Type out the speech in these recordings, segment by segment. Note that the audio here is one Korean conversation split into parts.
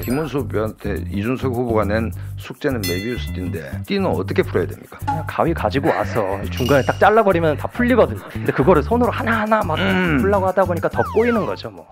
김문수 후보한테 이준석 후보가 낸 숙제는 메비우스 띠인데 띠는 어떻게 풀어야 됩니까? 그냥 가위 가지고 와서 중간에 딱 잘라버리면 다 풀리거든요. 근데 그거를 손으로 하나하나 막 풀려고 하다 보니까 더 꼬이는 거죠 뭐.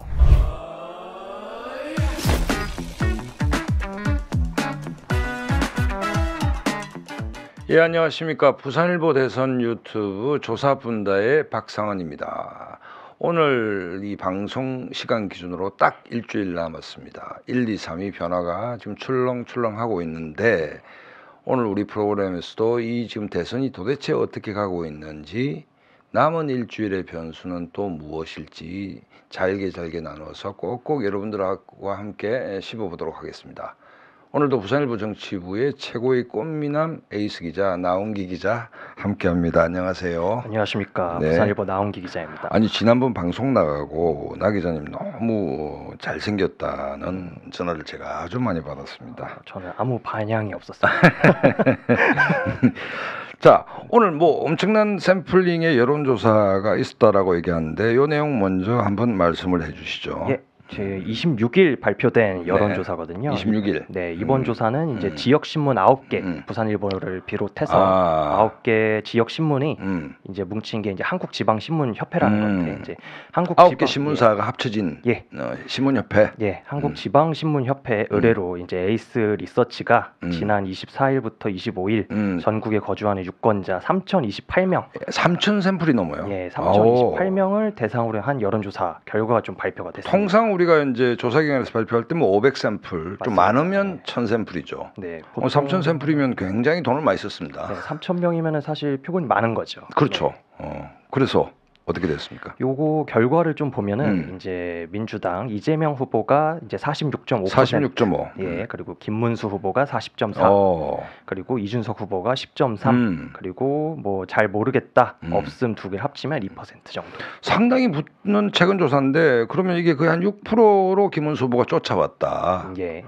예, 안녕하십니까. 부산일보 대선 유튜브 조사분다의 박상원입니다. 오늘 이 방송 시간 기준으로 딱 일주일 남았습니다. 1, 2, 3위 변화가 지금 출렁출렁하고 있는데 오늘 우리 프로그램에서도 이 지금 대선이 도대체 어떻게 가고 있는지 남은 일주일의 변수는 또 무엇일지 잘게 나눠서 꼭꼭 여러분들과 함께 씹어보도록 하겠습니다. 오늘도 부산일보 정치부의 최고의 꽃미남 에이스 기자 나홍기 기자 함께합니다. 안녕하세요. 안녕하십니까. 네. 부산일보 나홍기 기자입니다. 아니 지난번 방송 나가고 나 기자님 너무 잘생겼다는 전화를 제가 아주 많이 받았습니다. 저는 아무 반향이 없었어요. 자, 오늘 뭐 엄청난 샘플링의 여론조사가 있었다라고 얘기하는데 이 내용 먼저 한번 말씀을 해주시죠. 예. 제 26일 발표된 여론조사거든요. 26일. 네, 이번 조사는 이제 지역 신문 9개, 부산일보를 비롯해서 9개 지역 신문이 이제 뭉친 게 이제 한국지방신문협회라는 건데 이제 한국 9개 신문사가 합쳐진 신문협회. 예, 한국지방신문협회 의뢰로 이제 에이스 리서치가 지난 24일부터 25일 전국에 거주하는 유권자 3,028명, 3,000 샘플이 넘어요. 예, 3,028명을 대상으로 한 여론조사 결과가 좀 발표가 됐습니다. 통상 우리가 이제 조사기관에서 발표할 때 뭐 500 샘플, 좀 많으면 1000 샘플이죠. 네, 3,000 샘플이면 굉장히 돈을 많이 썼습니다. 네, 3,000명이면은 사실 표본이 많은 거죠. 그렇죠. 네. 그래서 어떻게 됐습니까? 요거 결과를 좀 보면은 이제 민주당 이재명 후보가 이제 46.5%, 46.5. 예, 그리고 김문수 후보가 40.4, 그리고 이준석 후보가 10.3, 그리고 뭐 잘 모르겠다, 없음 두 개를 합치면 2% 정도. 상당히 붙는 최근 조사인데 그러면 이게 거의 한 6%로 김문수 후보가 쫓아왔다. 예.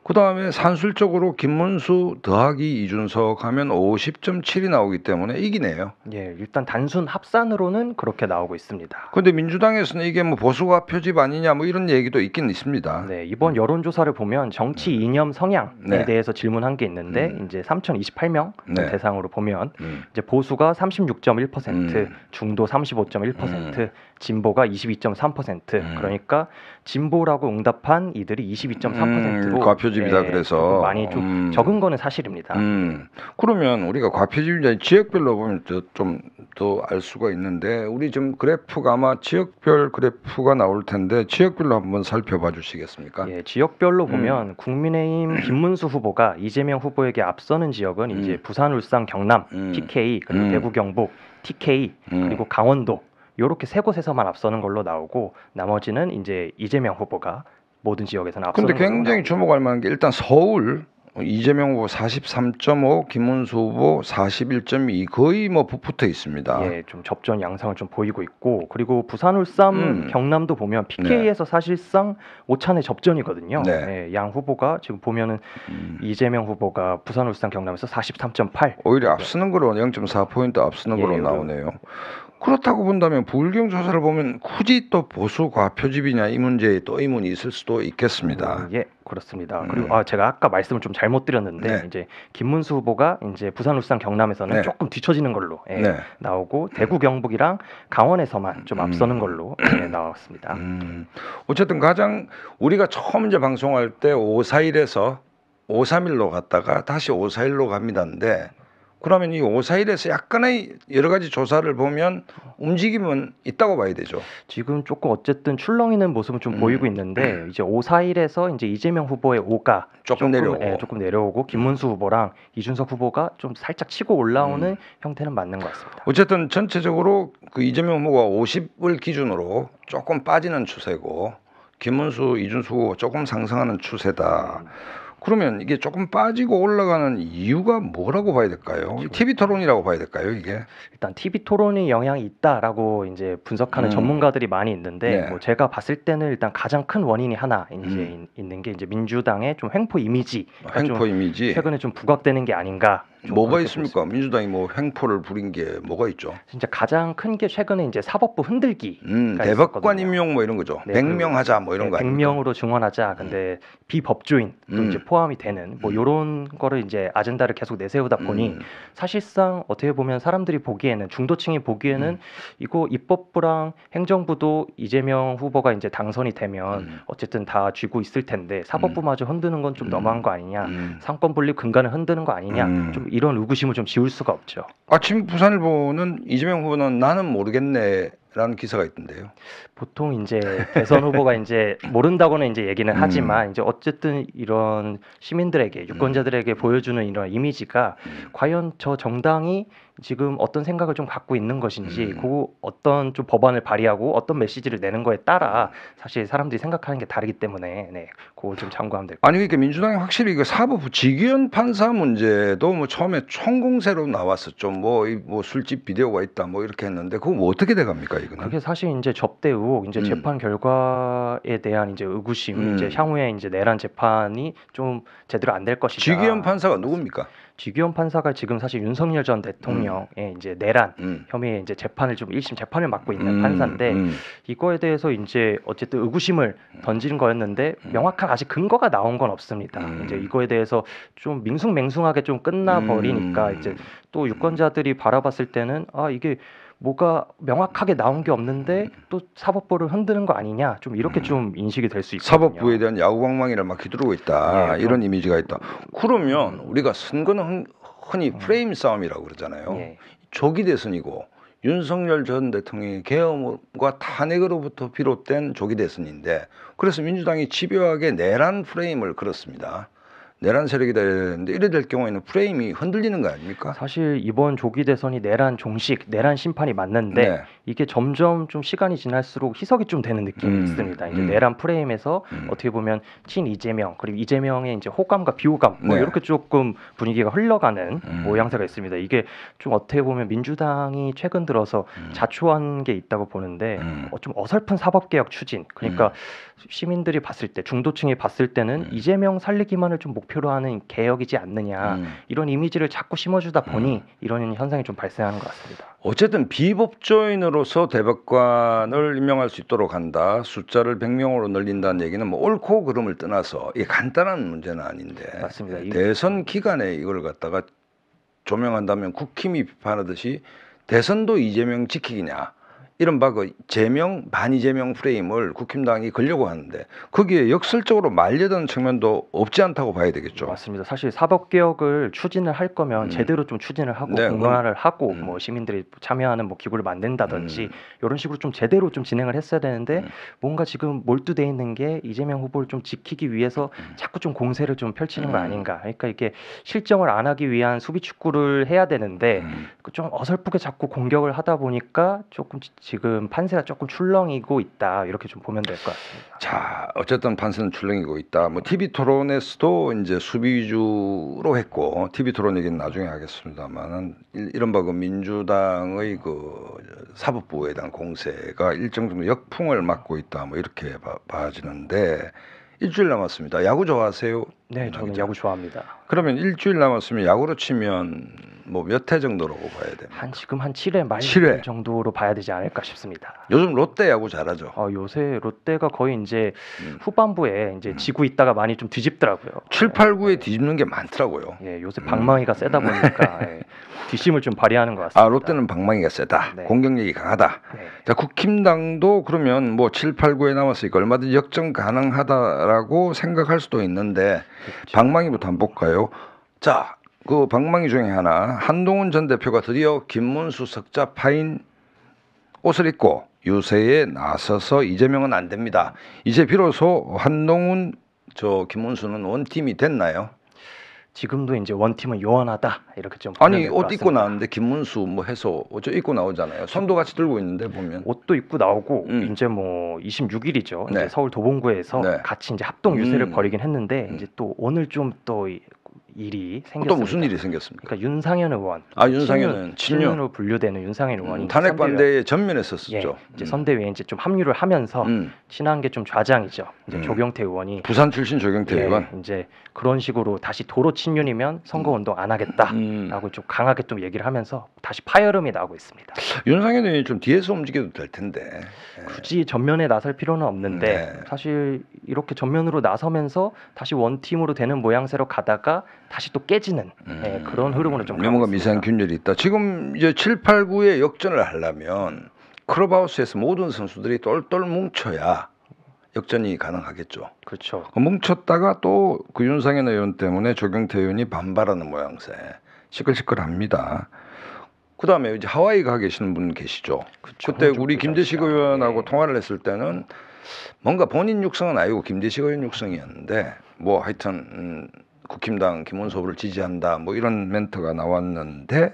그 다음에 산술적으로 김문수 더하기 이준석 하면 50.7이 나오기 때문에 이기네요. 예, 일단 단순 합산으로는 그렇게 나오고 있습니다. 그런데 민주당에서는 이게 뭐 보수가 표집 아니냐 뭐 이런 얘기도 있긴 있습니다. 네, 이번 여론조사를 보면 정치 이념 성향에 대해서 질문한 게 있는데 이제 3,028명 대상으로 보면 이제 보수가 36.1%, 중도 35.1%, 진보가 22.3%, 그러니까 진보라고 응답한 이들이 22.3%로 과표집이다. 그래서 많이 좀 적은 거는 사실입니다. 그러면 우리가 과표집이자 지역별로 보면 좀 더 알 수가 있는데 우리 좀 그래프가 아마 지역별 그래프가 나올 텐데 지역별로 한번 살펴봐 주시겠습니까? 예, 지역별로 보면 국민의힘 김문수 후보가 이재명 후보에게 앞서는 지역은 이제 부산, 울산, 경남 PK, 그리고 대구, 경북 TK, 그리고 강원도 요렇게 세 곳에서만 앞서는 걸로 나오고 나머지는 이제 이재명 후보가 모든 지역에서는 앞서는. 근데 굉장히 주목할 만한 게 일단 서울 이재명 후보 43.5, 김문수 후보 41.2 거의 뭐 붙어 있습니다. 예, 좀 접전 양상을 좀 보이고 있고 그리고 부산, 울산, 경남도 보면 PK에서 사실상 오찬의 접전이거든요. 예, 양 후보가 지금 보면은 이재명 후보가 부산, 울산, 경남에서 43.8 오히려 앞서는 거로 0.4포인트 앞서는 거로 나오네요. 그렇다고 본다면 부울경 조사를 보면 굳이 또 보수 과표집이냐 이 문제에 또 의문이 있을 수도 있겠습니다. 예, 그렇습니다. 그리고 제가 아까 말씀을 좀 잘못 드렸는데 이제 김문수 후보가 이제 부산, 울산, 경남에서는 조금 뒤처지는 걸로 나오고 대구, 경북이랑 강원에서만 좀 앞서는 걸로 나왔습니다. 어쨌든 가장 우리가 처음 이제 방송할 때 541에서 531로 갔다가 다시 541로 갑니다인데 그러면 이 541에서 약간의 여러 가지 조사를 보면 움직임은 있다고 봐야 되죠. 지금 조금 어쨌든 출렁이는 모습은 좀 보이고 있는데 이제 541에서 이제 이재명 후보의 5가 조금 내려오고 김문수 후보랑 이준석 후보가 좀 살짝 치고 올라오는 형태는 맞는 것 같습니다. 어쨌든 전체적으로 그 이재명 후보가 50을 기준으로 조금 빠지는 추세고 김문수, 이준석 후보가 조금 상승하는 추세다. 그러면 이게 조금 빠지고 올라가는 이유가 뭐라고 봐야 될까요? TV 토론이라고 봐야 될까요, 이게? 일단 TV 토론이 영향이 있다라고 이제 분석하는 전문가들이 많이 있는데 뭐 제가 봤을 때는 일단 가장 큰 원인이 하나 이제 있는 게 이제 민주당의 좀 횡포 이미지, 횡포 이미지 최근에 좀 부각되는 게 아닌가 좀 뭐가 그렇게 있습니까? 보였습니다. 민주당이 뭐 횡포를 부린 게 뭐가 있죠? 진짜 가장 큰 게 최근에 이제 사법부 흔들기가 대법관 있었거든요. 임용 뭐 이런 거죠. 네, 100명 하자 뭐 이런 거 아닙니까? 100명으로 중원하자. 근데 비법조인도 이제 포함이 되는 뭐 이런 거를 이제 아젠다를 계속 내세우다 보니 사실상 어떻게 보면 사람들이 보기에는 중도층이 보기에는 이거 입법부랑 행정부도 이재명 후보가 이제 당선이 되면 어쨌든 다 쥐고 있을 텐데 사법부마저 흔드는 건 좀 너무한 거 아니냐. 상권 분립 근간을 흔드는 거 아니냐. 좀 이런 의구심을 좀 지울 수가 없죠. 아침 부산일보는 이재명 후보는 나는 모르겠네라는 기사가 있던데요. 보통 이제 대선 후보가 이제 모른다고는 이제 얘기는 하지만 이제 어쨌든 이런 시민들에게 유권자들에게 보여주는 이런 이미지가 과연 저 정당이 지금 어떤 생각을 좀 갖고 있는 것인지 그 어떤 좀 법안을 발의하고 어떤 메시지를 내는 거에 따라 사실 사람들이 생각하는 게 다르기 때문에 네, 그거 좀 참고하면 될 것 같아요. 아니 그러니까 민주당이 확실히 이거 사법부 직위원 판사 문제도 뭐 처음에 총공세로 나왔었죠. 뭐 술집 비디오가 있다 뭐 이렇게 했는데 그거 뭐 어떻게 돼갑니까 이거는? 그게 사실 이제 접대 의혹, 이제 재판 결과에 대한 이제 의구심, 이제 향후에 이제 내란 재판이 좀 제대로 안 될 것이다. 직위원 판사가 누굽니까? 직위원 판사가 지금 사실 윤석열 전 대통령의 이제 내란 혐의에 이제 재판을 좀 1심 재판을 맡고 있는 판사인데 이거에 대해서 이제 어쨌든 의구심을 던지는 거였는데 명확한 아직 근거가 나온 건 없습니다. 이제 이거에 대해서 좀 밍숭맹숭하게 좀 끝나 버리니까 이제 또 유권자들이 바라봤을 때는 아 이게 뭐가 명확하게 나온 게 없는데 또 사법부를 흔드는 거 아니냐 좀 이렇게 좀 인식이 될 수 있거든요. 사법부에 대한 야구방망이를 막 휘두르고 있다 이런 이미지가 있다. 그러면 우리가 선거는 흔히 프레임 싸움이라고 그러잖아요. 조기 대선이고 윤석열 전 대통령의 계엄과 탄핵으로부터 비롯된 조기 대선인데 그래서 민주당이 집요하게 내란 프레임을 걸었습니다. 내란 세력이 되는데 이래 될 경우에는 프레임이 흔들리는 거 아닙니까? 사실 이번 조기 대선이 내란 종식, 내란 심판이 맞는데 네. 이게 점점 좀 시간이 지날수록 희석이 좀 되는 느낌이 있습니다. 이제 내란 프레임에서 어떻게 보면 친 이재명 그리고 이재명의 이제 호감과 비호감 뭐 네. 이렇게 조금 분위기가 흘러가는 모양새가 있습니다. 이게 좀 어떻게 보면 민주당이 최근 들어서 자초한 게 있다고 보는데 좀 어설픈 사법개혁 추진 그러니까 시민들이 봤을 때 중도층이 봤을 때는 이재명 살리기만을 좀 목표로 하는 개혁이지 않느냐 이런 이미지를 자꾸 심어주다 보니 이런 현상이 좀 발생하는 것 같습니다. 어쨌든 비법조인으로서 대법관을 임명할 수 있도록 한다. 숫자를 100명으로 늘린다는 얘기는 뭐 옳고 그름을 떠나서 이게 간단한 문제는 아닌데 맞습니다. 대선 기간에 이걸 갖다가 조명한다면 국힘이 비판하듯이 대선도 이재명 지키기냐 이른바 그 재명 반이재명 프레임을 국힘당이 걸려고 하는데 거기에 역설적으로 말려드는 측면도 없지 않다고 봐야 되겠죠. 맞습니다. 사실 사법개혁을 추진을 할 거면 제대로 좀 추진을 하고 네, 공론화를 하고 뭐 시민들이 참여하는 뭐 기구를 만든다든지 이런 식으로 좀 제대로 좀 진행을 했어야 되는데 뭔가 지금 몰두돼 있는 게 이재명 후보를 좀 지키기 위해서 자꾸 좀 공세를 좀 펼치는 거 아닌가. 그러니까 이게 실정을 안 하기 위한 수비 축구를 해야 되는데 좀 어설프게 자꾸 공격을 하다 보니까 조금 지금 판세가 조금 출렁이고 있다 이렇게 좀 보면 될 것 같습니다. 자, 어쨌든 판세는 출렁이고 있다. 뭐 TV 토론에서도 이제 수비 위주로 했고 TV 토론 얘기는 나중에 하겠습니다만은 이른바 그 민주당의 그 사법부에 대한 공세가 일정 정도 역풍을 맞고 있다. 뭐 이렇게 봐지는데 일주일 남았습니다. 야구 좋아하세요? 네, 저는 야구 좋아합니다. 그러면 일주일 남았으면 야구로 치면 뭐 몇 회 정도라고 봐야 됩니까? 지금 한 7회 말 7회 정도로 봐야 되지 않을까 싶습니다. 요즘 롯데 야구 잘하죠. 요새 롯데가 거의 이제 후반부에 이제 지고 있다가 많이 좀 뒤집더라고요. 7, 8, 9에 뒤집는 게 많더라고요. 예, 요새 방망이가 세다 보니까 뒷심을 좀 발휘하는 것 같습니다. 롯데는 방망이가 세다. 네. 공격력이 강하다. 네. 자, 국힘당도 그러면 뭐 7, 8, 9에 남았으니까 얼마든지 역전 가능하다라고 생각할 수도 있는데 그렇죠. 방망이부터 한번 볼까요? 자, 그 방망이 중에 하나 한동훈 전 대표가 드디어 김문수 석자 파인 옷을 입고 유세에 나서서 이재명은 안 됩니다. 이제 비로소 한동훈 김문수는 원팀이 됐나요? 지금도 이제 원팀은 요원하다 이렇게 좀 보면 아니 될것 옷 같습니다. 입고 나왔는데 김문수 뭐 해서 어쩌 입고 나오잖아요. 손도 같이 들고 있는데 보면 옷도 입고 나오고 이제 뭐 26일이죠. 네. 이제 서울 도봉구에서 네. 같이 이제 합동 유세를 벌이긴 했는데 이제 또 오늘 좀 또 일이 생겼습니다. 또 무슨 일이 생겼습니까? 그러니까 윤상현 의원, 윤상현은 친윤으로 분류되는 윤상현 의원이 탄핵 반대에 전면에 섰었죠. 예, 이제 선대위에 이제 좀 합류를 하면서 친한 게 좀 좌장이죠. 이제 조경태 의원이 부산 출신 조경태 의원 이제 그런 식으로 다시 도로 친윤이면 선거운동 안 하겠다라고 좀 강하게 좀 얘기를 하면서 다시 파열음이 나오고 있습니다. 윤상현 의원이 좀 뒤에서 움직여도 될 텐데 굳이 전면에 나설 필요는 없는데 사실 이렇게 전면으로 나서면서 다시 원팀으로 되는 모양새로 가다가 다시 또 깨지는 그런 흐름으로 좀 뭔가 미세한 균열이 있다. 지금 이제 7, 8, 9에 역전을 하려면 클럽하우스에서 모든 선수들이 똘똘 뭉쳐야 역전이 가능하겠죠. 그렇죠. 뭉쳤다가 또 그 윤상현 의원 때문에 조경태 의원이 반발하는 모양새 시끌시끌합니다. 그다음에 이제 하와이 가 계시는 분 계시죠. 그쵸, 그때 우리 김재식 의원하고 예. 통화를 했을 때는 뭔가 본인 육성은 아니고 김재식 의원 육성이었는데 뭐 하여튼 국힘당 김문수 후보를 지지한다 뭐 이런 멘트가 나왔는데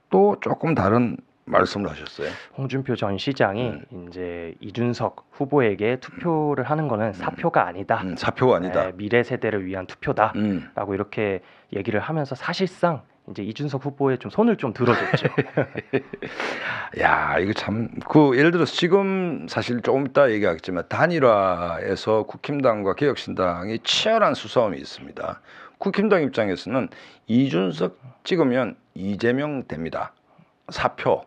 또 조금 다른 말씀을 하셨어요. 홍준표 전 시장이 이제 이준석 후보에게 투표를 하는 거는 사표가 아니다. 사표가 아니다. 미래 세대를 위한 투표다라고 이렇게 얘기를 하면서 사실상 이제 이준석 후보의 좀 손을 좀 들어줬죠. 야, 이거 참 예를 들어서 지금 사실 조금 이따 얘기하겠지만 단일화에서 국힘당과 개혁신당이 치열한 수싸움이 있습니다. 국힘당 입장에서는 이준석 찍으면 이재명 됩니다. 사표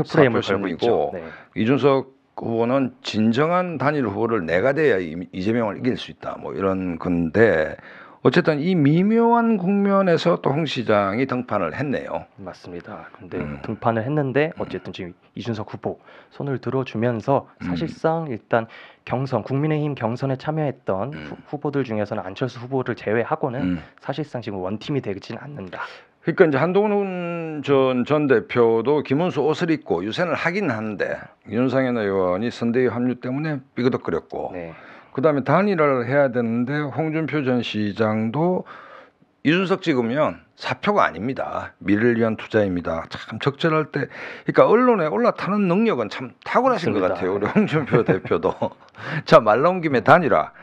프레임을 걸고 있죠. 네. 이준석 후보는 진정한 단일 후보를 내가 돼야 이재명을 이길 수 있다. 뭐 이런 건데 어쨌든 이 미묘한 국면에서 또 홍 시장이 등판을 했네요. 맞습니다. 근데 등판을 했는데 어쨌든 지금 이준석 후보 손을 들어주면서 사실상 일단 국민의힘 경선에 참여했던 후보들 중에서는 안철수 후보를 제외하고는 사실상 지금 원팀이 되지는 않는다. 그러니까 이제 한동훈 전 대표도 김문수 옷을 입고 유세를 하긴 하는데 윤상현 의원이 선대위 합류 때문에 삐그덕거렸고 네. 그다음에 단일화를 해야 되는데 홍준표 전 시장도 이준석 찍으면 사표가 아닙니다. 미래를 위한 투자입니다. 참 적절할 때 그러니까 언론에 올라타는 능력은 참 탁월하신 맞습니다. 것 같아요. 우리 홍준표 대표도. 자, 말 나온 김에 단일화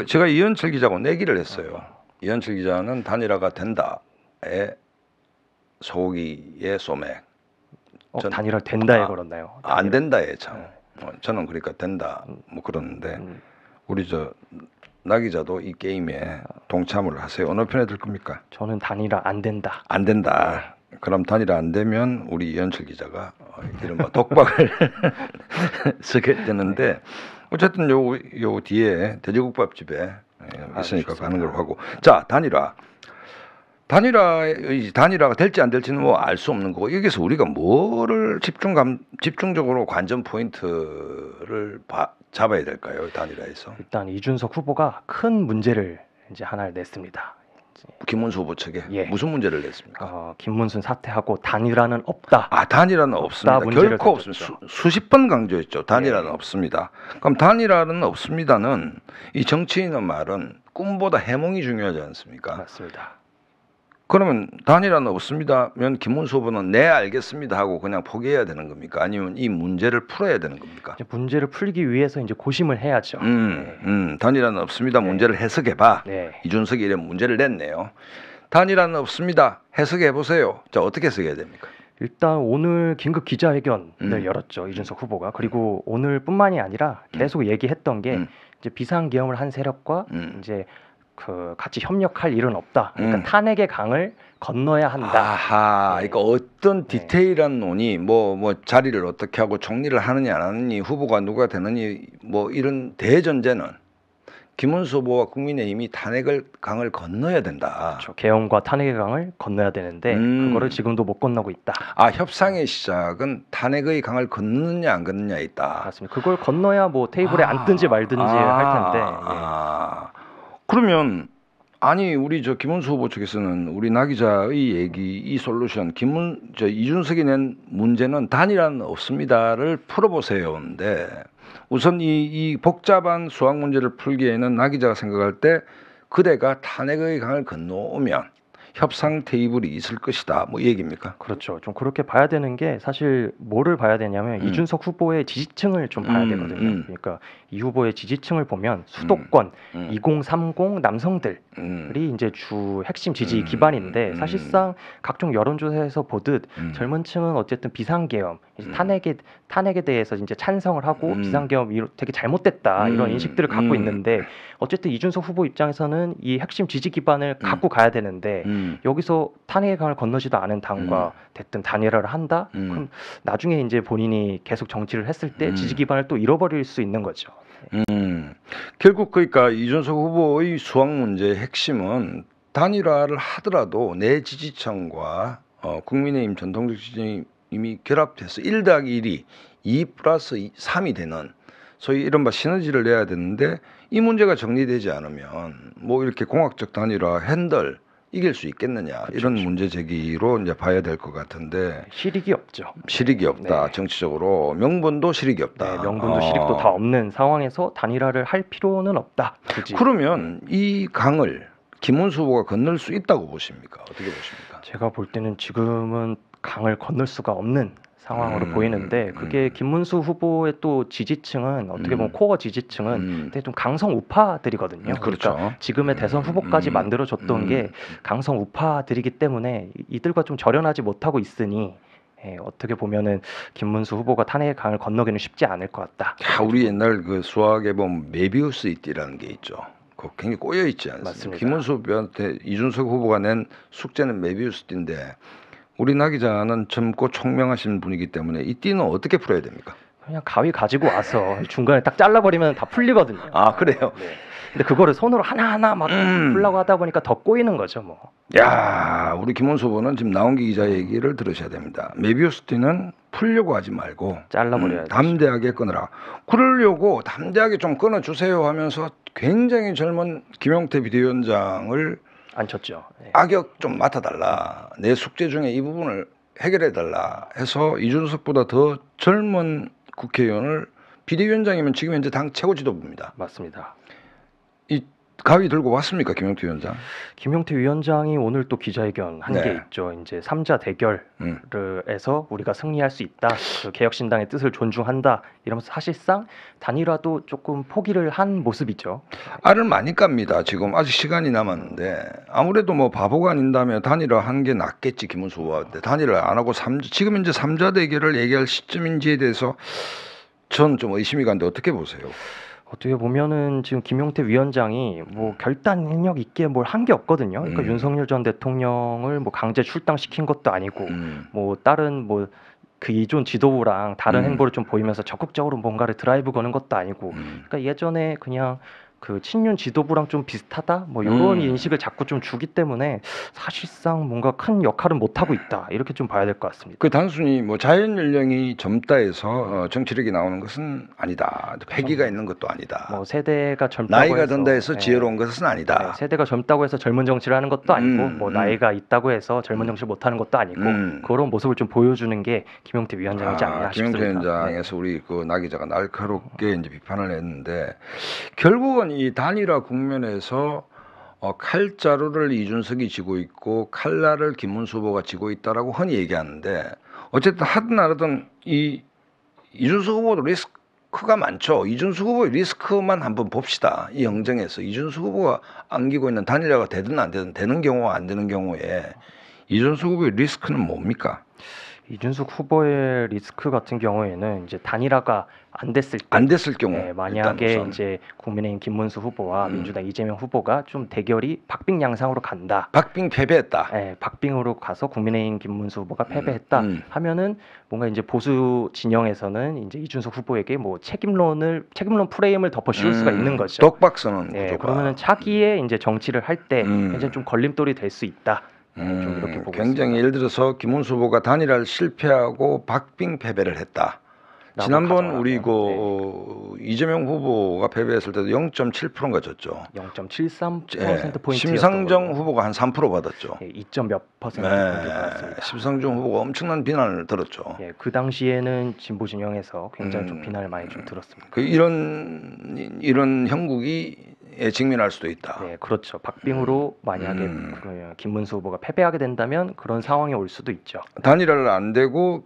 제가 이현철 기자하고 내기를 했어요. 이현철 기자는 단일화가 된다에 소고기의 소맥. 단일화 된다에 걸었나요? 안 된다에 참. 저는 그러니까 된다 뭐 그러는데 우리 나 기자도 이 게임에 동참을 하세요. 어느 편에 들 겁니까? 저는 단일화 안 된다. 안 된다. 그럼 단일화 안 되면 우리 이현철 기자가 이른바 독박을 쓰게 되는데 어쨌든 요 뒤에 돼지국밥집에 있으니까 가는 걸로 하고 자 단일화가 될지 안 될지는 뭐 알 수 없는 거고 여기서 우리가 뭐를 집중적으로 관전 포인트를 잡아야 될까요? 단일화에서 일단 이준석 후보가 큰 문제를 이제 하나를 냈습니다. 김문수 후보 측에 무슨 문제를 냈습니까? 김문순 사퇴하고 단일화는 없다. 단일화는 없습니다. 결코 없습니다. 수십 번 강조했죠. 단일화는 없습니다. 그럼 단일화는 없습니다는 이 정치인의 말은 꿈보다 해몽이 중요하지 않습니까? 맞습니다. 그러면 단일화는 없습니다면 김문수 후보는 네 알겠습니다 하고 그냥 포기해야 되는 겁니까? 아니면 이 문제를 풀어야 되는 겁니까? 이제 문제를 풀기 위해서 이제 고심을 해야죠. 단일화는 없습니다. 문제를 해석해봐. 이준석이 이런 문제를 냈네요. 단일화는 없습니다. 해석해 보세요. 자, 어떻게 해석해야 됩니까? 일단 오늘 긴급 기자회견을 열었죠. 이준석 후보가. 그리고 오늘뿐만이 아니라 계속 얘기했던 게 이제 비상계엄을 한 세력과 이제 같이 협력할 일은 없다. 그러니까 탄핵의 강을 건너야 한다. 아하, 그러니까 어떤 디테일한 논의, 뭐 자리를 어떻게 하고 총리를 하느냐 안 하느니 후보가 누가 되느니 뭐 이런 대전제는 김문수 후보와 국민의힘이 탄핵을 강을 건너야 된다. 그렇죠. 계엄과 탄핵의 강을 건너야 되는데 그거를 지금도 못 건너고 있다. 협상의 시작은 탄핵의 강을 건너느냐 안 건너냐에 있다. 맞습니다. 그걸 건너야 뭐 테이블에 앉든지 말든지 할 텐데. 그러면 우리 김문수 후보 측에서는 우리 나 기자의 얘기 이 솔루션 이준석이 낸 문제는 단일화는 없습니다를 풀어보세요인데 우선 이 복잡한 수학 문제를 풀기에는 나 기자가 생각할 때 그대가 탄핵의 강을 건너오면 협상 테이블이 있을 것이다. 뭐 이 얘기입니까? 그렇죠. 좀 그렇게 봐야 되는 게 사실 뭐를 봐야 되냐면 이준석 후보의 지지층을 좀 봐야 되거든요. 그러니까 이 후보의 지지층을 보면 수도권 2030 남성들이 이제 주 핵심 지지 기반인데 사실상 각종 여론조사에서 보듯 젊은 층은 어쨌든 비상계엄, 이제 탄핵에 대해서 이제 찬성을 하고 비상계엄이 되게 잘못됐다 이런 인식들을 갖고 있는데 어쨌든 이준석 후보 입장에서는 이 핵심 지지 기반을 갖고 가야 되는데 여기서 탄핵의 강을 건너지도 않은 당과 됐든 단일화를 한다? 그럼 나중에 이제 본인이 계속 정치를 했을 때 지지 기반을 또 잃어버릴 수 있는 거죠. 결국 그러니까 이준석 후보의 수학 문제의 핵심은 단일화를 하더라도 내 지지층과 국민의힘 전통적 지지층이 결합돼서 1 더하기 1이 2 플러스 3이 되는 소위 이른바 시너지를 내야 되는데 이 문제가 정리되지 않으면 뭐 이렇게 공학적 단일화 핸들 이길 수 있겠느냐 이런 문제 제기로 이제 봐야 될 것 같은데 실익이 없죠. 실익이 없다. 네. 정치적으로 명분도 실익이 없다. 네, 명분도 실익도 다 없는 상황에서 단일화를 할 필요는 없다. 굳이. 그러면 이 강을 김문수 후보가 건널 수 있다고 보십니까? 어떻게 보십니까? 제가 볼 때는 지금은 강을 건널 수가 없는 상황으로 보이는데 그게 김문수 후보의 또 지지층은 어떻게 보면 코어 지지층은 되게 좀 강성 우파들이거든요. 그렇죠. 그러니까 지금의 대선 후보까지 만들어줬던 게 강성 우파들이기 때문에 이들과 좀 절연하지 못하고 있으니 어떻게 보면은 김문수 후보가 탄핵의 강을 건너기는 쉽지 않을 것 같다. 야, 우리 옛날 그 수학에 보면 메비우스 이띠라는 게 있죠. 그거 굉장히 꼬여 있지 않습니까? 맞습니다. 김문수 후보한테 이준석 후보가 낸 숙제는 메비우스 띠인데 우리 나 기자는 젊고 총명하신 분이기 때문에 이 띠는 어떻게 풀어야 됩니까? 그냥 가위 가지고 와서 중간에 딱 잘라버리면 다 풀리거든요. 아 그래요? 네. 근데 그거를 손으로 하나하나 막 풀려고 하다 보니까 더 꼬이는 거죠, 뭐. 야, 우리 김원수 후보는 지금 나온기 기자 얘기를 들으셔야 됩니다. 메비우스 띠는 풀려고 하지 말고 잘라버려야 담대하게 끊으라. 그러려고 담대하게 좀 끊어주세요 하면서 굉장히 젊은 김용태 비대위원장을 안 쳤죠. 네. 악역 좀 맡아달라. 내 숙제 중에 이 부분을 해결해달라 해서 이준석보다 더 젊은 국회의원을 비대위원장이면 지금 현재 당 최고 지도부입니다. 맞습니다. 이 가위 들고 왔습니까, 김용태 위원장? 김용태 위원장이 오늘 또 기자회견 한 게 네. 있죠. 이제 3자 대결에서 우리가 승리할 수 있다. 그 개혁신당의 뜻을 존중한다. 이러면서 사실상 단일화도 조금 포기를 한 모습이죠. 알을 많이 깝니다. 지금 아직 시간이 남았는데 아무래도 뭐 바보가 아닌다면 단일화 한 게 낫겠지 김문수 후보한테 단일화 안 하고 지금 이제 3자 대결을 얘기할 시점인지에 대해서 전 좀 의심이 가는데 어떻게 보세요? 어떻게 보면은 지금 김용태 위원장이 뭐 결단력 있게 뭘 한 게 없거든요. 그러니까 윤석열 전 대통령을 뭐 강제 출당시킨 것도 아니고 뭐 다른 뭐 그 이존 지도부랑 다른 행보를 좀 보이면서 적극적으로 뭔가를 드라이브 거는 것도 아니고 그러니까 예전에 그냥 그 친윤 지도부랑 좀 비슷하다 뭐 이런 인식을 자꾸 좀 주기 때문에 사실상 뭔가 큰 역할은 못 하고 있다 이렇게 좀 봐야 될 것 같습니다. 그 단순히 뭐 자연 연령이 젊다 해서 정치력이 나오는 것은 아니다. 패기가 있는 것도 아니다. 뭐 세대가 젊다고 나이가 해서, 든다 해서 지혜로운 것은 아니다. 네, 세대가 젊다고 해서 젊은 정치를 하는 것도 아니고 뭐 나이가 있다고 해서 젊은 정치를 못 하는 것도 아니고 그런 모습을 좀 보여주는 게 김용태 위원장이지 않나 김용태 싶습니다. 위원장에서 우리 그 나 기자가 날카롭게 이제 비판을 했는데 결국은 이 단일화 국면에서 칼자루를 이준석이 쥐고 있고 칼날을 김문수 후보가 쥐고 있다라고 흔히 얘기하는데 어쨌든 하든 안 하든 이 이준석 후보도 리스크가 많죠. 이준석 후보의 리스크만 한번 봅시다. 이 영정에서 이준석 후보가 안기고 있는 단일화가 되든 안 되든 되는 경우와 안 되는 경우에 이준석 후보의 리스크는 뭡니까? 이준석 후보의 리스크 같은 경우에는 이제 단일화가 안 됐을 때, 안 됐을 경우 만약에 일단 우선. 이제 국민의힘 김문수 후보와 민주당 이재명 후보가 좀 대결이 박빙 양상으로 간다. 박빙 패배했다. 네, 박빙으로 가서 국민의힘 김문수 후보가 패배했다 하면은 뭔가 이제 보수 진영에서는 이제 이준석 후보에게 뭐 책임론 프레임을 덮어 씌울 수가 있는 거죠. 독박선은 네, 구조가. 그러면은 차기에 이제 정치를 할 때 이제 좀 걸림돌이 될 수 있다. 좀 이렇게 보고 굉장히 있습니다. 예를 들어서 김문수 후보가 단일화를 실패하고 박빙 패배를 했다. 지난번 우리 그 이재명 후보가 패배했을 때도 0.7%인가 졌죠. 0.73% 포인트. 심상정 후보가 한 3% 받았죠. 2점 몇 퍼센트 네, 받았습니다. 심상정 후보가 엄청난 비난을 들었죠. 예, 그 당시에는 진보 진영에서 굉장히 좀 비난을 많이 좀 들었습니다. 그 이런 형국이 직면할 수도 있다. 네, 그렇죠. 박빙으로 만약에 김문수 후보가 패배하게 된다면 그런 상황이 올 수도 있죠. 단일화를 안 되고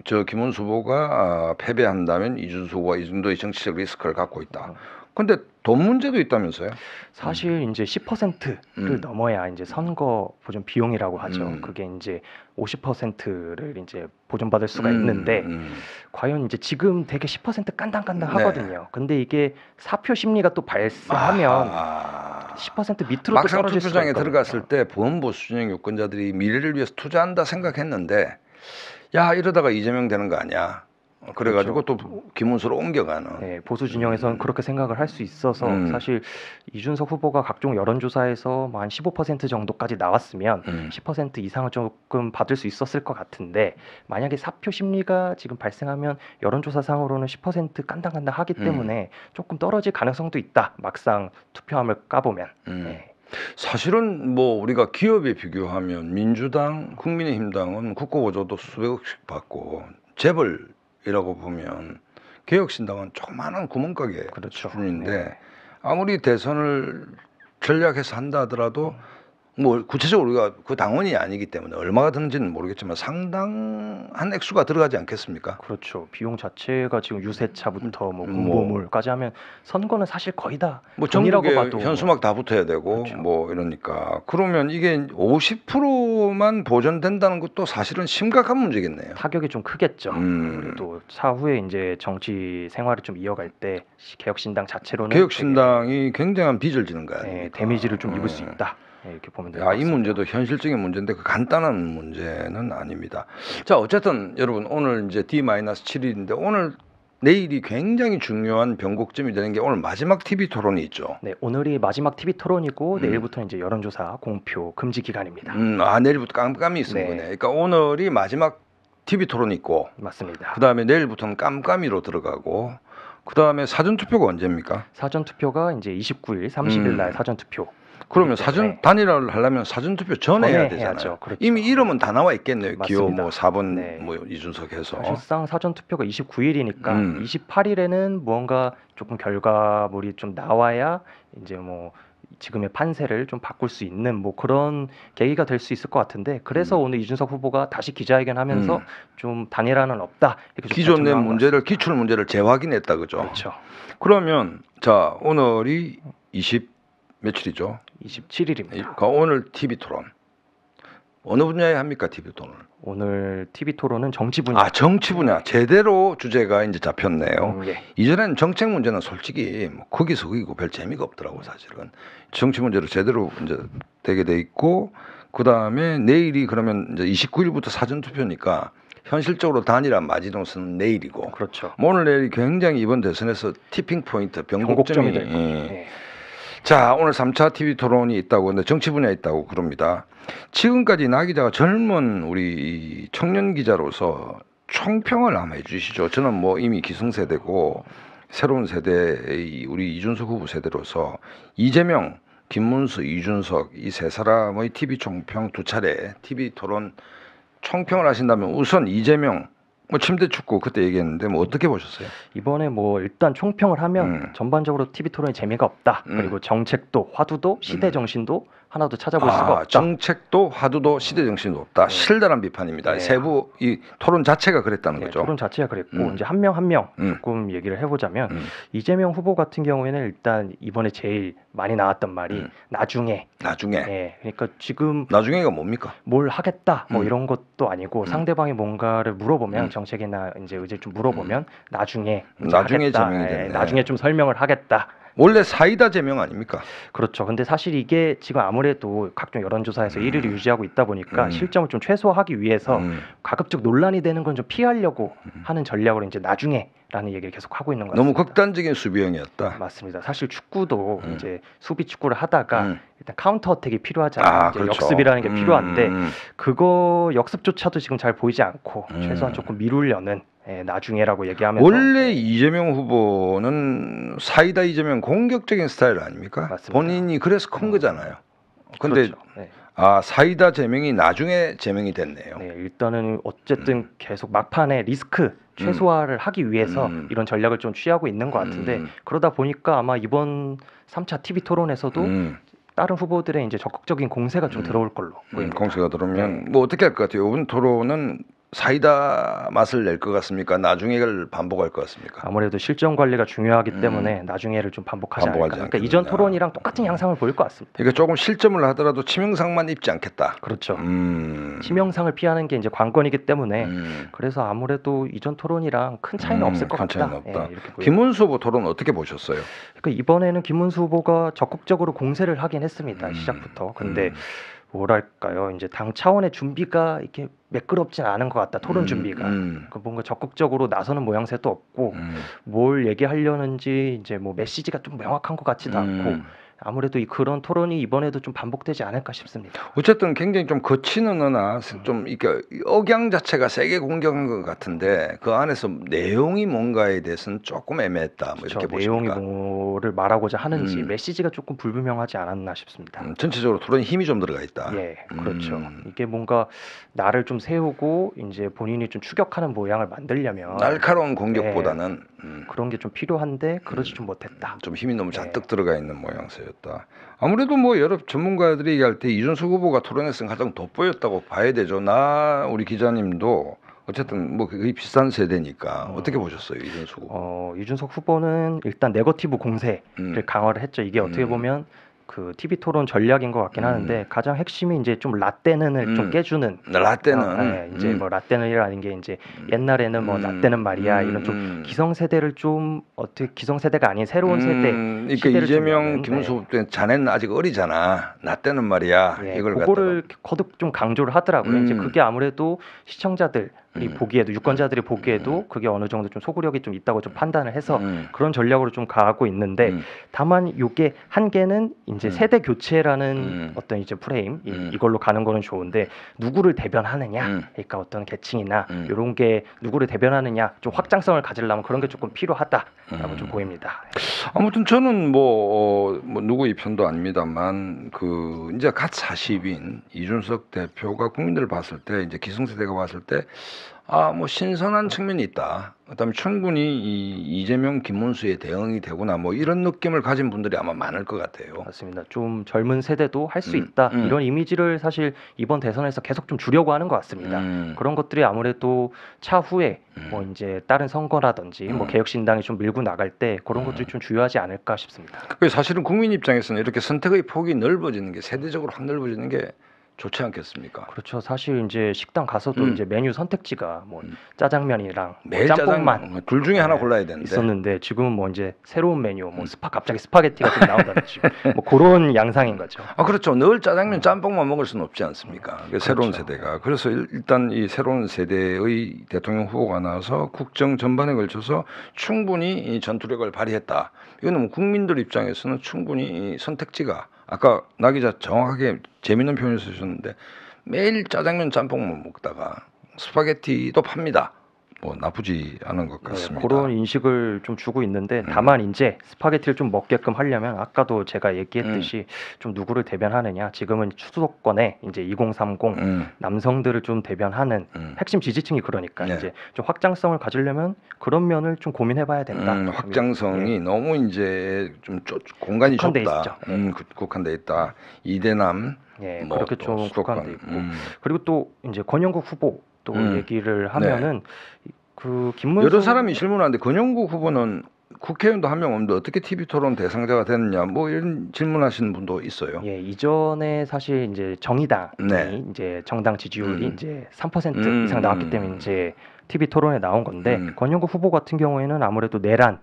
저 김문수 후보가 패배한다면 이준석 후보가 이 정도의 정치적 리스크를 갖고 있다. 근데 돈 문제도 있다면서요? 사실 이제 10%를 넘어야 이제 선거 보존 비용이라고 하죠. 그게 이제 50%를 이제 보존받을 수가 있는데 과연 이제 지금 되게 10% 깐당깐당 하거든요. 근데 이게 사표 심리가 또 발생하면 10% 밑으로 또 막상 떨어질 수가 투표장에 있거든요. 들어갔을 때 보험보수 진영 유권자들이 미래를 위해서 투자한다 생각했는데 야 이러다가 이재명 되는 거 아니야. 그래가지고 또 김문수로 옮겨가는. 네, 보수 진영에서는 그렇게 생각을 할 수 있어서 사실 이준석 후보가 각종 여론조사에서 뭐한 15% 정도까지 나왔으면 10% 이상은 조금 받을 수 있었을 것 같은데 만약에 사표 심리가 지금 발생하면 여론조사상으로는 10% 깐당깐당 하기 때문에 조금 떨어질 가능성도 있다. 막상 투표함을 까보면. 네. 사실은 뭐 우리가 기업에 비교하면 민주당, 국민의힘당은 국고보조도 수백억씩 받고 재벌이라고 보면 개혁신당은 조그마한 구멍가게 수준인데 네. 아무리 대선을 전략해서 한다 하더라도 뭐 구체적으로 우리가 그 당원이 아니기 때문에 얼마가 드는지는 모르겠지만 상당한 액수가 들어가지 않겠습니까? 그렇죠. 비용 자체가 지금 유세차부터 뭐 공보물까지 하면 선거는 사실 거의 다 뭐 돈이라고 전국에 봐도 현수막 다 붙어야 되고 그렇죠. 뭐 이러니까 그러면 이게 50%만 보존된다는 것도 사실은 심각한 문제겠네요. 타격이 좀 크겠죠. 그래도 차후에 이제 정치 생활을 좀 이어갈 때 개혁신당 자체로는 개혁신당이 굉장한 빚을 지는 거야. 되게, 데미지를 좀 입을 수 있다. 네, 이렇게 보면 돼요. 이 문제도 현실적인 문제인데 그 간단한 문제는 아닙니다. 자, 어쨌든 여러분 오늘 이제 D-7일인데 오늘 내일이 굉장히 중요한 변곡점이 되는 게 오늘 마지막 TV 토론이 있죠. 네, 오늘이 마지막 TV 토론이고 내일부터 이제 여론조사 공표 금지 기간입니다. 내일부터 깜깜이 있는 거네. 그러니까 오늘이 마지막 TV 토론이 있고 맞습니다. 그다음에 내일부터는 깜깜이로 들어가고 그다음에 사전 투표가 언제입니까? 사전 투표가 이제 29일, 30일 날 사전 투표. 그러면 사전 단일화를 하려면 사전 투표 전에 해야 되잖아요. 해야죠. 그렇죠. 이미 이름은 다 나와 있겠네요. 맞습니다. 기호 뭐 4번 네. 뭐 이준석 해서. 사실상 사전 투표가 29일이니까 28일에는 무언가 조금 결과물이 좀 나와야 이제 뭐 지금의 판세를 좀 바꿀 수 있는 뭐 그런 계기가 될 수 있을 것 같은데 그래서 오늘 이준석 후보가 다시 기자회견하면서 좀 단일화는 없다. 이렇게 기존 낸 문제를 기출 문제를 재확인했다 그죠? 그렇죠. 그러면 자 오늘이 며칠이죠? 27일입니다. 그러니까 오늘 TV 토론 어느 분야에 합니까 TV 토론을? 오늘 TV 토론은 정치 분야. 정치 분야 제대로 주제가 이제 잡혔네요. 예. 이전에는 정책 문제는 솔직히 뭐 거기서 거기고 별 재미가 없더라고 사실은. 정치 문제로 제대로 이제 되게 돼 있고 그 다음에 내일이 그러면 이제 29일부터 사전 투표니까 현실적으로 단일화 마지노선은 내일이고. 그렇죠. 오늘 내일이 굉장히 이번 대선에서 티핑 포인트 변곡점이 될 거예요. 네. 자 오늘 3차 TV 토론이 있다고 근데 정치 분야에 있다고 그럽니다. 지금까지 나 기자가 젊은 우리 청년 기자로서 총평을 한번 해주시죠. 저는 뭐 이미 기성세대고 새로운 세대의 우리 이준석 후보 세대로서 이재명, 김문수, 이준석 이 세 사람의 TV 총평 두 차례 TV 토론 총평을 하신다면 우선 이재명 뭐 침대 축구 그때 얘기했는데 뭐 어떻게 보셨어요? 이번에 뭐 일단 총평을 하면 전반적으로 TV 토론이 재미가 없다. 그리고 정책도 화두도 시대 정신도 하나도 찾아볼 수가 없다. 정책도 화두도 시대 정신도 없다. 실달한 비판입니다. 네. 세부 이 토론 자체가 그랬다는 거죠. 토론 자체가 그랬고 이제 한 명 한 명 조금 얘기를 해보자면 이재명 후보 같은 경우에는 일단 이번에 제일 많이 나왔던 말이 나중에. 예, 그러니까 지금 나중에가 뭡니까? 뭘 하겠다 뭐 이런 것도 아니고 상대방이 뭔가를 물어보면 정책이나 이제 의제 좀 물어보면 나중에 하겠다. 제명이 됐네. 나중에 좀 설명을 하겠다. 원래 사이다 제명 아닙니까? 그렇죠. 근데 사실 이게 지금 아무래도 각종 여론조사에서 1위를 유지하고 있다 보니까 실점을 좀 최소화하기 위해서 가급적 논란이 되는 건 좀 피하려고 하는 전략으로 이제 나중에라는 얘기를 계속 하고 있는 것 같습니다. 너무 극단적인 수비형이었다. 맞습니다. 사실 축구도 이제 수비 축구를 하다가 일단 카운터 어택이 필요하잖아요. 이제 그렇죠. 역습이라는 게 필요한데 그거 역습조차도 지금 잘 보이지 않고 최소한 조금 미루려는 나중에라고 얘기하면서 원래 이재명 후보는 사이다 이재명 공격적인 스타일 아닙니까? 맞습니다. 본인이 그래서 큰 거잖아요. 근데 그렇죠. 네. 사이다 제명이 나중에 제명이 됐네요. 네, 일단은 어쨌든 계속 막판에 리스크 최소화를 하기 위해서 이런 전략을 좀 취하고 있는 것 같은데 그러다 보니까 아마 이번 3차 TV 토론에서도 다른 후보들의 이제 적극적인 공세가 좀 들어올 걸로 보입니다. 공세가 들어오면 뭐 어떻게 할 것 같아요? 이번 토론은 사이다 맛을 낼 것 같습니까? 나중에를 반복할 것 같습니까? 아무래도 실정 관리가 중요하기 때문에 나중에를 좀 반복하지 않을까. 그러니까 이전 토론이랑 똑같은 양상을 보일 것 같습니다. 그러니까 조금 실점을 하더라도 치명상만 입지 않겠다. 그렇죠. 치명상을 피하는 게 이제 관건이기 때문에 그래서 아무래도 이전 토론이랑 큰 차이는 없을 것 같다. 차이는 없다. 예, 이렇게 김문수 후보 토론 어떻게 보셨어요? 그러니까 이번에는 김문수 후보가 적극적으로 공세를 하긴 했습니다. 시작부터. 근데 뭐랄까요, 이제 당 차원의 준비가 이렇게 매끄럽진 않은 것 같다. 토론 준비가 뭔가 적극적으로 나서는 모양새도 없고 뭘 얘기하려는지 이제 뭐 메시지가 좀 명확한 것 같지도 않고 아무래도 그런 토론이 이번에도 좀 반복되지 않을까 싶습니다. 어쨌든 굉장히 좀 거치는 언어나 좀 이렇게 억양 자체가 세게 공격한 것 같은데 그 안에서 내용이 뭔가에 대해서는 조금 애매했다. 뭐 이렇게 내용이 보십니까? 뭐를 말하고자 하는지 메시지가 조금 불분명하지 않았나 싶습니다. 전체적으로 토론에 힘이 좀 들어가 있다. 예, 그렇죠. 이게 뭔가 나를 좀 세우고 이제 본인이 좀 추격하는 모양을 만들려면 날카로운 공격보다는 그런 게 좀 필요한데 그러지 좀 못했다. 좀 힘이 너무 잔뜩 들어가 있는 모양새였다. 아무래도 뭐 여러 전문가들이 얘기할 때 이준석 후보가 토론에서 가장 돋보였다고 봐야 되죠. 우리 기자님도 어쨌든 뭐 거의 비슷한 세대니까 어떻게 보셨어요, 이준석 후보? 이준석 후보는 일단 네거티브 공세를 강화를 했죠. 이게 어떻게 보면 그 TV 토론 전략인 것 같긴 하는데 가장 핵심이 이제 좀 라떼는을 좀 깨주는 라떼는 이제 뭐 라떼는이라는 게 이제 옛날에는 뭐 라떼는 말이야 이런 좀 기성세대를 좀 어떻게 기성세대가 아닌 새로운 세대 그러니까 이재명 김문수 후보 때 자네는 아직 어리잖아 라떼는 말이야 이걸 그거를 거듭 좀 강조를 하더라고요. 이제 그게 아무래도 시청자들 보기에도 유권자들이 보기에도 그게 어느 정도 좀 소구력이 좀 있다고 좀 판단을 해서 그런 전략으로 좀 가고 있는데 다만 이게 한계는 이제 세대 교체라는 어떤 이제 프레임 이걸로 가는 거는 좋은데 누구를 대변하느냐 그러니까 어떤 계층이나 이런 게 누구를 대변하느냐 좀 확장성을 가지려면 그런 게 조금 필요하다라고 좀 보입니다. 아무튼 저는 뭐 누구의 편도 아닙니다만 그 이제 갓 40인 이준석 대표가 국민들을 봤을 때 이제 기성세대가 봤을 때 뭐 신선한 측면이 있다. 그다음에 충분히 이 이재명 김문수의 대응이 되구나 뭐 이런 느낌을 가진 분들이 아마 많을 것 같아요. 맞습니다. 좀 젊은 세대도 할 수 있다 이런 이미지를 사실 이번 대선에서 계속 좀 주려고 하는 것 같습니다. 그런 것들이 아무래도 차후에 뭐 이제 다른 선거라든지 뭐 개혁신당이 좀 밀고 나갈 때 그런 것들이 좀 중요하지 않을까 싶습니다. 사실은 국민 입장에서는 이렇게 선택의 폭이 넓어지는 게 세대적으로 확 넓어지는 게 좋지 않겠습니까? 그렇죠. 사실 이제 식당 가서도 이제 메뉴 선택지가 뭐 짜장면이랑 매일 짬뽕만 둘 중에 하나 골라야 되는데 있었는데 지금은 뭐 이제 새로운 메뉴 뭐 갑자기 스파게티가 좀 나온다든지 뭐 그런 양상인 거죠. 그렇죠. 늘 짜장면 짬뽕만 먹을 수는 없지 않습니까? 그렇죠. 새로운 세대가. 그래서 일단 이 새로운 세대의 대통령 후보가 나와서 국정 전반에 걸쳐서 충분히 이 전투력을 발휘했다. 이거는 뭐 국민들 입장에서는 충분히 이 선택지가 아까 나 기자 정확하게 재밌는 표현을 쓰셨는데 매일 짜장면 짬뽕만 먹다가 스파게티도 팝니다. 뭐 나쁘지 않은 것 같습니다. 그런 인식을 좀 주고 있는데 다만 이제 스파게티를 좀 먹게끔 하려면 아까도 제가 얘기했듯이 좀 누구를 대변하느냐 지금은 수도권에 이제 2030 남성들을 좀 대변하는 핵심 지지층이 그러니까 이제 좀 확장성을 가지려면 그런 면을 좀 고민해봐야 된다. 확장성이 너무 이제 좀 공간이 좁다. 국한돼 있다. 이대남 뭐 그렇게 좀 국한돼 있고 그리고 또 이제 권영국 후보 또 얘기를 하면은 그 김문수 여러 사람이 질문하는데 권영국 후보는 국회의원도 한 명 없는데 어떻게 TV 토론 대상자가 됐느냐 뭐 이런 질문하시는 분도 있어요. 이전에 사실 이제 정의당이 이제 정당 지지율이 이제 3% 이상 나왔기 때문에 이제 TV 토론에 나온 건데 권영국 후보 같은 경우에는 아무래도 내란에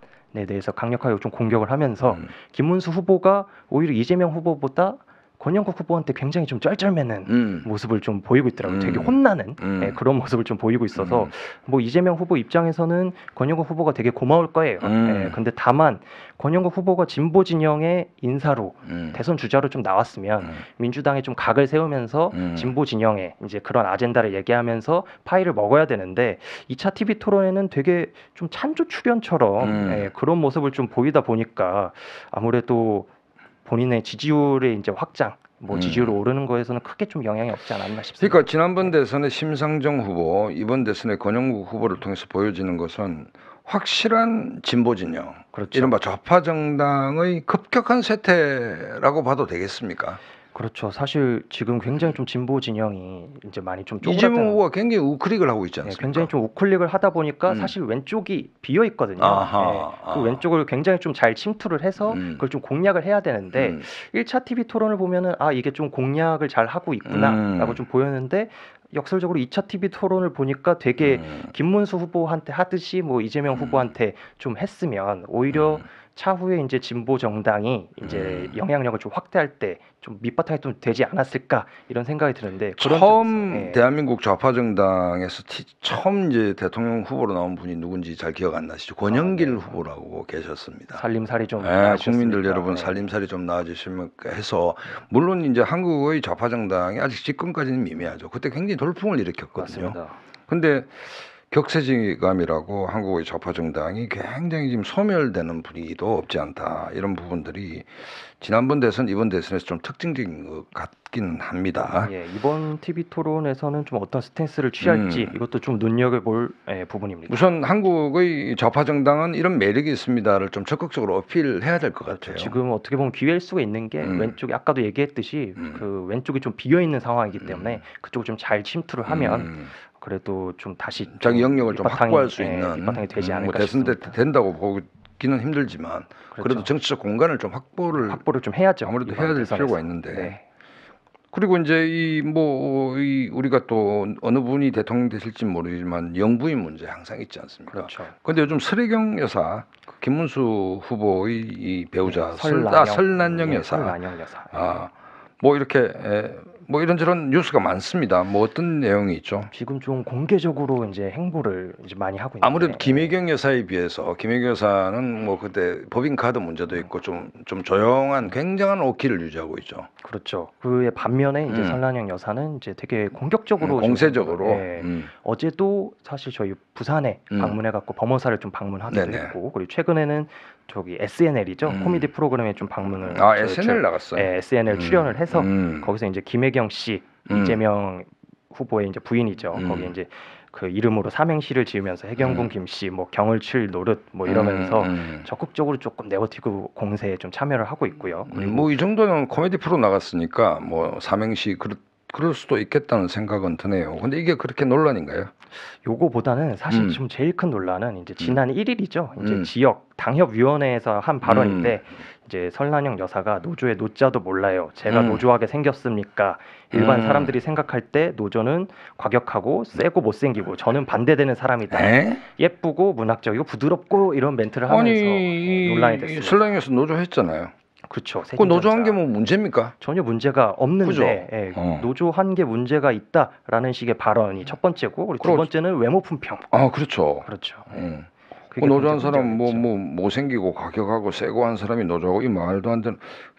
대해서 강력하게 좀 공격을 하면서 김문수 후보가 오히려 이재명 후보보다 권영국 후보한테 굉장히 좀 쩔쩔매는 모습을 좀 보이고 있더라고요. 되게 혼나는 그런 모습을 좀 보이고 있어서 뭐 이재명 후보 입장에서는 권영국 후보가 되게 고마울 거예요. 근데 다만 권영국 후보가 진보 진영의 인사로 대선 주자로 좀 나왔으면 민주당에 좀 각을 세우면서 진보 진영의 이제 그런 아젠다를 얘기하면서 파이를 먹어야 되는데 2차 TV 토론에는 되게 좀 찬조 출연처럼 그런 모습을 좀 보이다 보니까 아무래도 본인의 지지율의 이제 확장 뭐 지지율이 오르는 거에서는 크게 좀 영향이 없지 않았나 싶습니다. 그러니까 지난번 대선의 심상정 후보, 이번 대선의 권영국 후보를 통해서 보여지는 것은 확실한 진보 진영, 그렇죠. 이른바 좌파 정당의 급격한 쇠퇴라고 봐도 되겠습니까? 그렇죠. 사실 지금 굉장히 좀 진보 진영이 이제 많이 좀 이재명 쪼그라드는, 후보가 굉장히 우클릭을 하고 있지 예, 않습니까? 굉장히 좀 우클릭을 하다 보니까 사실 왼쪽이 비어 있거든요. 아하, 그 왼쪽을 굉장히 좀 잘 침투를 해서 그걸 좀 공략을 해야 되는데 1차 TV 토론을 보면은 아 이게 좀 공략을 잘 하고 있구나라고 좀 보였는데 역설적으로 2차 TV 토론을 보니까 되게 김문수 후보한테 하듯이 뭐 이재명 후보한테 좀 했으면 오히려 차후에 이제 진보 정당이 이제 영향력을 좀 확대할 때 좀 밑바탕이 좀 되지 않았을까 이런 생각이 드는데 그런 처음 점에서, 예. 대한민국 좌파 정당에서 처음 이제 대통령 후보로 나온 분이 누군지 잘 기억 안 나시죠? 권영길 네. 후보라고 계셨습니다. 살림살이 좀 예, 나으셨으니까. 국민들 여러분 네. 살림살이 좀 나아지시면 해서 물론 이제 한국의 좌파 정당이 아직 집권까지는 미미하죠. 그때 굉장히 돌풍을 일으켰거든요. 맞습니다. 근데 격세지감이라고 한국의 좌파 정당이 굉장히 지금 소멸되는 분위기도 없지 않다. 이런 부분들이 지난번 대선, 이번 대선에서 좀 특징적인 것 같긴 합니다. 예, 이번 TV 토론에서는 좀 어떤 스탠스를 취할지 이것도 좀 눈여겨볼 부분입니다. 우선 한국의 좌파 정당은 이런 매력이 있습니다를 좀 적극적으로 어필해야 될 것 같아요. 지금 어떻게 보면 기회일 수가 있는 게 왼쪽이 아까도 얘기했듯이 그 왼쪽이 좀 비어 있는 상황이기 때문에 그쪽을 좀 잘 침투를 하면 그래도 좀 다시 자기 좀 영역을 좀 밑바탕이, 확보할 수 예, 있는 밑바탕이 되지 뭐 않을까 대선 때 싶습니다. 된다고 보기는 힘들지만 그래도 그렇죠. 정치적 공간을 좀 확보를 좀 해야죠. 아무래도 이번 해야 될 대선에서. 필요가 있는데. 네. 그리고 이제 이 우리가 또 어느 분이 대통령 되실지 모르지만 영부인 문제 항상 있지 않습니까? 그렇죠. 그런데 요즘 설혜경 여사, 그 김문수 후보의 이 배우자 설난영. 설난영 예, 여사, 설난영 여사. 뭐 이렇게 뭐 이런저런 뉴스가 많습니다. 뭐 어떤 내용이 있죠? 지금 좀 공개적으로 이제 행보를 이제 많이 하고 있는데 아무래도 김혜경 여사에 비해서 김혜경 여사는 뭐 그때 법인카드 문제도 있고 좀 조용한 굉장한 오키를 유지하고 있죠. 그렇죠. 그의 반면에 이제 설난영 여사는 이제 되게 공격적으로 공세적으로. 예, 어제도 사실 저희 부산에 방문해 갖고 범어사를 좀 방문하기도 네네. 했고 그리고 최근에는 저기 SNL이죠. 코미디 프로그램에 좀 방문을 SNL 나갔어요. 예, SNL 출연을 해서 음. 거기서 이제 김혜경 씨 이재명 후보의 이제 부인이죠. 거기 이제 그 이름으로 삼행시를 지으면서 해경군 김씨 뭐 경을 칠 노릇 뭐 이러면서 적극적으로 조금 네거티브 공세에 좀 참여를 하고 있고요. 그리고 뭐 이 정도는 코미디 프로 나갔으니까 뭐 삼행시 그럴 수도 있겠다는 생각은 드네요. 근데 이게 그렇게 논란인가요? 요거보다는 사실 좀 제일 큰 논란은 이제 지난 1일이죠. 이제 지역 당협위원회에서 한 발언인데 이제 설난영 여사가 노조의 노자도 몰라요. 제가 노조하게 생겼습니까? 일반 사람들이 생각할 때 노조는 과격하고 세고 못생기고 저는 반대되는 사람이다. 예쁘고 문학적이고 부드럽고 이런 멘트를 하면서 논란이 됐습니다. 설난영 여사 노조 했잖아요. 그렇죠. 그 노조한 게 뭐 문제입니까? 전혀 문제가 없는데 예, 노조한 게 문제가 있다라는 식의 발언이 첫 번째고 그리고 두 번째는 외모 품평. 그렇죠. 그렇죠. 그 노조한 사람 뭐 못생기고 과격하고 세고 한 사람이 노조하고 이 말도 안 되는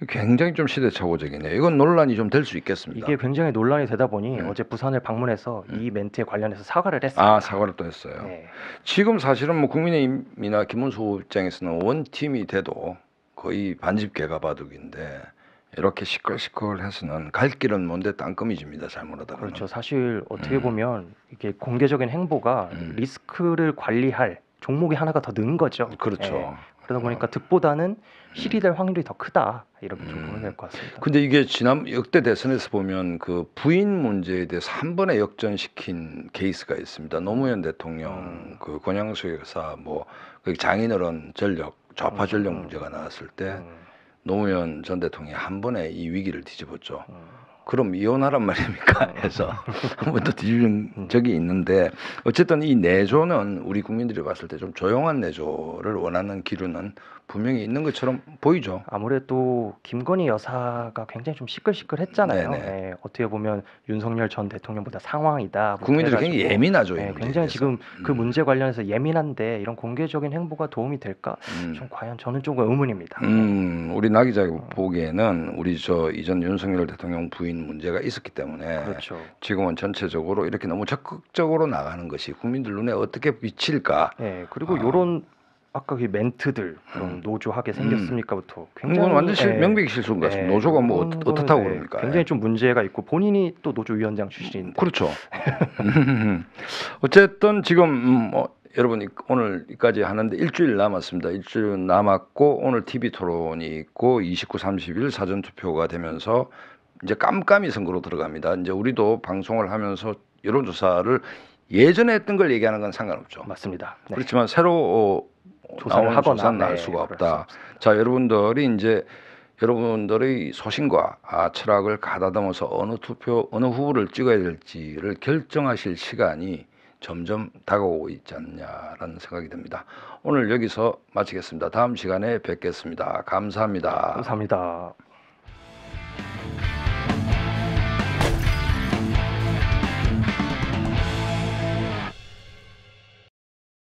굉장히 좀 시대착오적이네요. 이건 논란이 좀 될 수 있겠습니다. 이게 굉장히 논란이 되다 보니 어제 부산을 방문해서 이 멘트에 관련해서 사과를 했습니다. 사과를 또 했어요. 네. 지금 사실은 뭐 국민의힘이나 김문수 후보 입장에서는 원팀이 돼도 거의 반집개가 바둑인데 이렇게 시끌시끌해서는 갈 길은 먼데 땅거미집니다. 잘못하다가. 그렇죠. 사실 어떻게 보면 이게 공개적인 행보가 리스크를 관리할 종목이 하나가 더 는 거죠. 그렇죠. 예. 그러다 보니까 득보다는 실이 될 확률이 더 크다 이렇게 좀 보면 될 것 같습니다. 근데 이게 지난 역대 대선에서 보면 그 부인 문제에 대해서 한 번에 역전시킨 케이스가 있습니다. 노무현 대통령 그 권양수 여사 뭐 그 장인어른 전력 좌파 전력 문제가 나왔을 때 노무현 전 대통령이 한 번에 이 위기를 뒤집었죠. 그럼 이혼하란 말입니까? 해서 한 번 더 뒤집은 적이 있는데 어쨌든 이 내조는 우리 국민들이 봤을 때 좀 조용한 내조를 원하는 기류는 분명히 있는 것처럼 보이죠. 아무래도 김건희 여사가 굉장히 좀 시끌시끌했잖아요. 네, 어떻게 보면 윤석열 전 대통령보다 상황이다. 국민들이 굉장히 예민하죠. 네, 굉장히 지금 그 문제 관련해서 예민한데 이런 공개적인 행보가 도움이 될까? 좀 과연 저는 조금 의문입니다. 우리 나 기자 보기에는 우리 이전 윤석열 대통령 부인 문제가 있었기 때문에 그렇죠. 지금은 전체적으로 이렇게 너무 적극적으로 나가는 것이 국민들 눈에 어떻게 비칠까? 네, 그리고 이런 아까 그 멘트들 그럼 노조하게 생겼습니까부터 그건 굉장히 완전 예, 명백히 실수인 것 같습니다. 예, 노조가 뭐 그런 어떻다고 거는, 예, 그럽니까? 굉장히 좀 문제가 있고 본인이 또 노조위원장 출신인데 그렇죠. 어쨌든 지금 여러분 오늘까지 하는데 일주일 남았습니다. 일주일 남았고 오늘 TV 토론이 있고 29, 30일 사전 투표가 되면서 이제 깜깜이 선거로 들어갑니다. 이제 우리도 방송을 하면서 여론조사를 예전에 했던 걸 얘기하는 건 상관없죠. 맞습니다. 네. 그렇지만 새로 조사를 나오는 하거나 조사는 알 네, 수가 그럴 수 없다. 없습니다. 자, 여러분들이 이제 여러분들의 소신과 철학을 가다듬어서 어느 후보를 찍어야 될지를 결정하실 시간이 점점 다가오고 있지 않냐라는 생각이 듭니다. 오늘 여기서 마치겠습니다. 다음 시간에 뵙겠습니다. 감사합니다. 감사합니다.